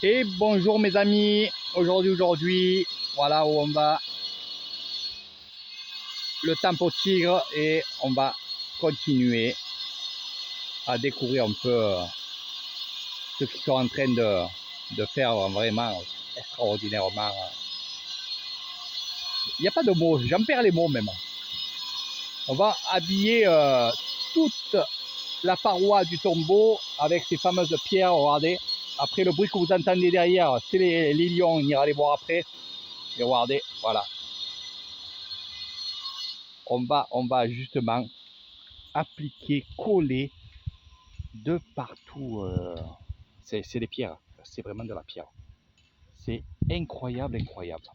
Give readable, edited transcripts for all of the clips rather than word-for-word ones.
Et bonjour mes amis, aujourd'hui, voilà où on va, le temple au tigre, et on va continuer à découvrir un peu ce qu'ils sont en train de faire vraiment extraordinairement. Il n'y a pas de mots, j'en perds les mots même. On va habiller toute la paroi du tombeau avec ces fameuses pierres, regardez. Après le bruit que vous entendez derrière, c'est les lions, on ira les voir après. Et regardez, voilà. On va justement appliquer, coller de partout. C'est des pierres, c'est vraiment de la pierre. C'est incroyable, incroyable.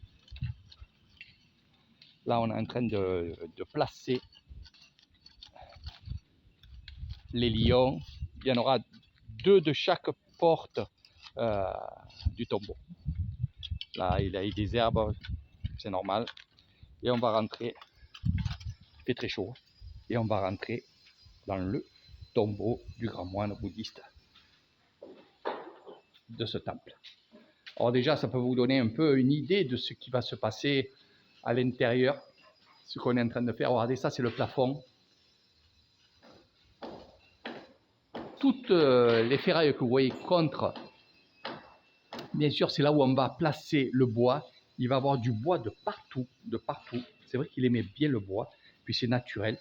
Là, on est en train de placer les lions. Il y en aura 2 de chaque porte du tombeau. Là, il y a des herbes, c'est normal. Et on va rentrer, il fait très chaud, et on va rentrer dans le tombeau du grand moine bouddhiste de ce temple. Alors déjà, ça peut vous donner un peu une idée de ce qui va se passer à l'intérieur, ce qu'on est en train de faire. Regardez, ça c'est le plafond. Toutes les ferrailles que vous voyez contre, bien sûr, c'est là où on va placer le bois. Il va y avoir du bois de partout, de partout. C'est vrai qu'il aimait bien le bois, puis c'est naturel.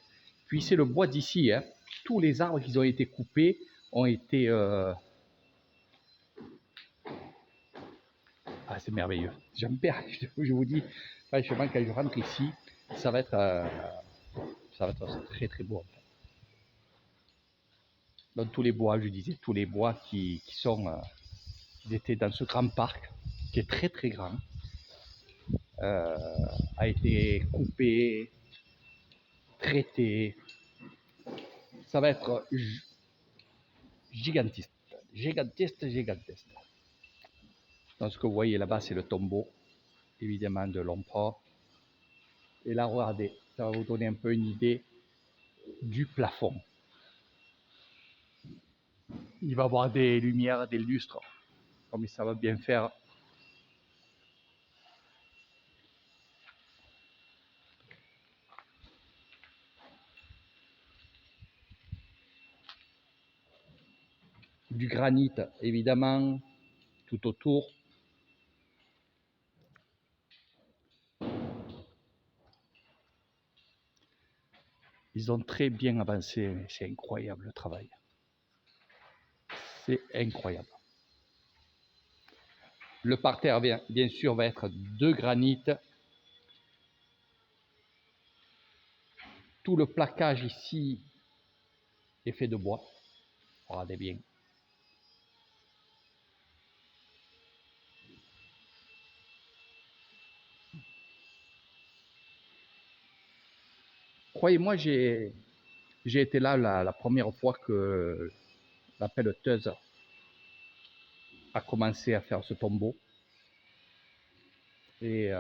Puis c'est le bois d'ici, hein. Tous les arbres qui ont été coupés ont été... Ah, c'est merveilleux. J'en perds, je vous dis, franchement, quand je rentre ici, ça va être très très beau. Donc tous les bois, je disais, tous les bois qui étaient dans ce grand parc, qui est très très grand, a été coupé, traité. Ça va être gigantesque, gigantesque. Donc ce que vous voyez là-bas, c'est le tombeau, évidemment, de l'empereur. Et là, regardez, ça va vous donner un peu une idée du plafond. Il va y avoir des lumières, des lustres, comme ça va bien faire. Du granit, évidemment, tout autour. Ils ont très bien avancé, c'est incroyable le travail. C'est incroyable. Le parterre, bien sûr, va être de granit. Tout le plaquage ici est fait de bois. Regardez bien. Croyez-moi, j'ai été là la première fois que la pelleteuse a commencé à faire ce tombeau. Et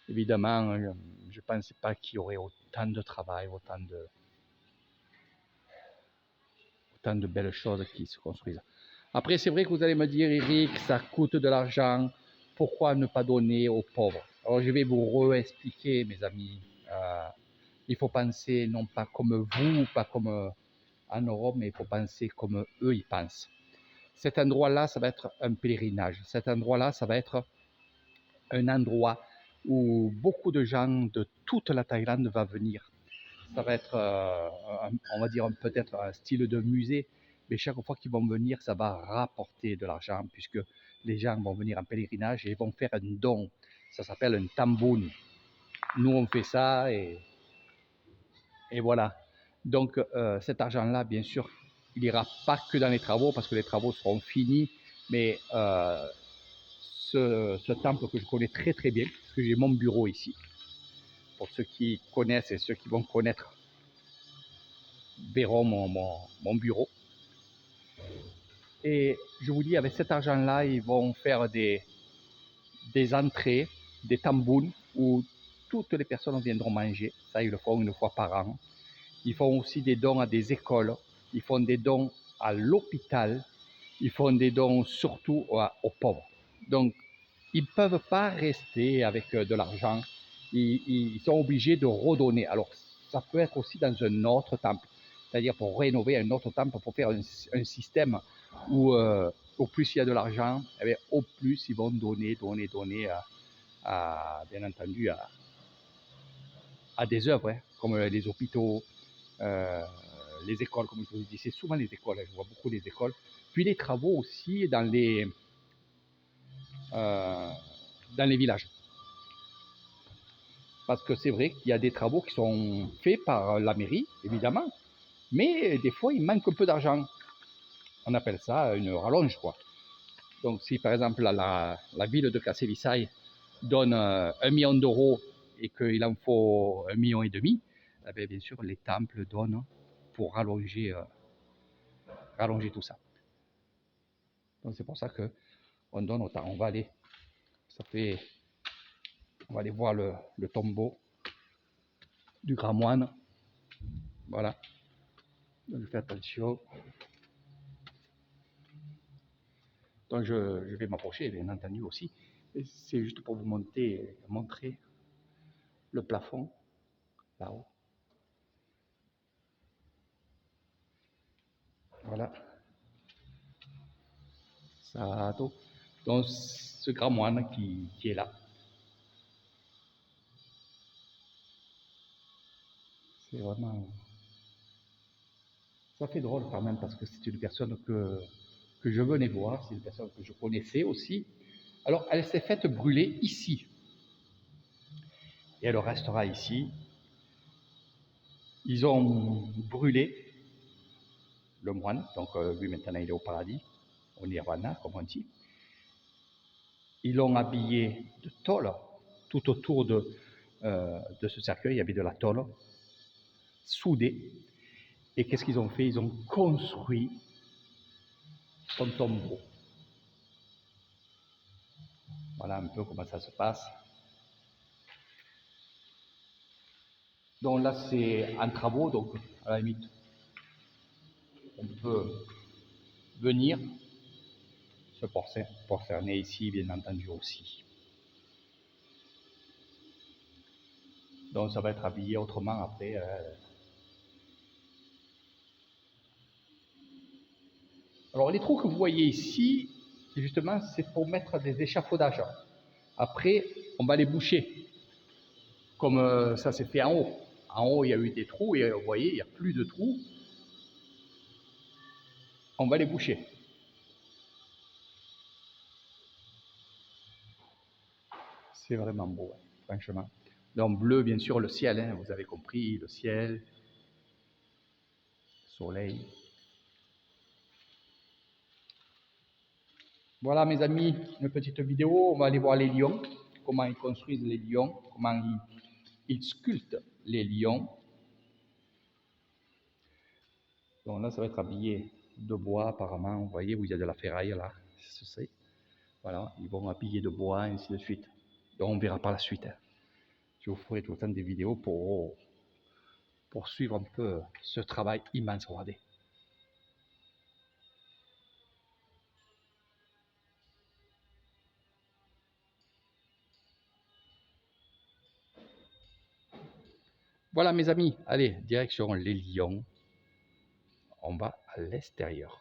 évidemment, je ne pensais pas qu'il y aurait autant de travail, autant de belles choses qui se construisent. Après, c'est vrai que vous allez me dire, Eric, ça coûte de l'argent, pourquoi ne pas donner aux pauvres? Alors, je vais vous réexpliquer, mes amis. Il faut penser non pas comme vous, pas comme en Europe, mais il faut penser comme eux, ils pensent. Cet endroit-là, ça va être un pèlerinage. Cet endroit-là, ça va être un endroit où beaucoup de gens de toute la Thaïlande vont venir. Ça va être, on va dire, peut-être un style de musée, mais chaque fois qu'ils vont venir, ça va rapporter de l'argent, puisque les gens vont venir en pèlerinage et vont faire un don. Ça s'appelle un tamboun. Nous, on fait ça et voilà. Donc, cet argent-là, bien sûr, il n'ira pas que dans les travaux, parce que les travaux seront finis, mais ce temple que je connais très très bien, parce que j'ai mon bureau ici. Pour ceux qui connaissent et ceux qui vont connaître verront mon bureau. Et je vous dis, avec cet argent-là, ils vont faire des entrées, des tambouns, où toutes les personnes viendront manger. Ça, ils le font une fois par an. Ils font aussi des dons à des écoles. Ils font des dons à l'hôpital. ils font des dons surtout aux pauvres. Donc, ils ne peuvent pas rester avec de l'argent. Ils sont obligés de redonner. Alors, ça peut être aussi dans un autre temple, c'est-à-dire pour rénover un autre temple, pour faire un système où au plus il y a de l'argent, eh bien, au plus ils vont donner bien entendu, à des œuvres, hein, comme les hôpitaux, les écoles, comme je vous dis. C'est souvent les écoles, hein, je vois beaucoup les écoles. Puis les travaux aussi dans les villages. Parce que c'est vrai qu'il y a des travaux qui sont faits par la mairie, évidemment, mais des fois, il manque un peu d'argent. On appelle ça une rallonge, quoi. Donc, si par exemple la ville de Kassel-Issaï donne 1 million d'euros et qu'il en faut 1,5 million, eh bien, bien sûr, les temples donnent pour rallonger tout ça. Donc, c'est pour ça qu'on donne autant. On va aller, on va aller voir le tombeau du grand moine. Voilà. Donc, je fais attention. Donc je vais m'approcher, bien entendu aussi. C'est juste pour vous montrer le plafond, là-haut. Voilà. Ça, donc ce grand moine qui est là. C'est vraiment... Ça fait drôle quand même parce que c'est une personne que je venais voir, c'est une personne que je connaissais aussi. Alors elle s'est faite brûler ici. Et elle restera ici. Ils ont brûlé le moine, donc lui maintenant il est au paradis, au nirvana comme on dit. Ils l'ont habillé de tôle. Tout autour de ce cercueil, il y avait de la tôle soudée. Et qu'est-ce qu'ils ont fait? Ils ont construit son tombeau. Voilà un peu comment ça se passe. Donc là, c'est en travaux, donc à la limite, on peut venir se prosterner ici, bien entendu aussi. Donc ça va être habillé autrement après. Alors les trous que vous voyez ici, justement, c'est pour mettre des échafaudages. Après, on va les boucher, comme ça s'est fait en haut. En haut, il y a eu des trous, et vous voyez, il n'y a plus de trous. On va les boucher. C'est vraiment beau, hein, franchement. Donc bleu, bien sûr, le ciel, hein, vous avez compris, le ciel, soleil. Voilà mes amis, une petite vidéo, on va aller voir les lions, comment ils construisent les lions, comment ils sculptent les lions. Donc là, ça va être habillé de bois apparemment, vous voyez, où il y a de la ferraille là, c'est. Voilà, ils vont habiller de bois, et ainsi de suite. Donc on verra par la suite. Hein. Je vous ferai tout le temps des vidéos pour suivre un peu ce travail immense. Regardez. Voilà mes amis, allez, direction les lions. On va à l'extérieur.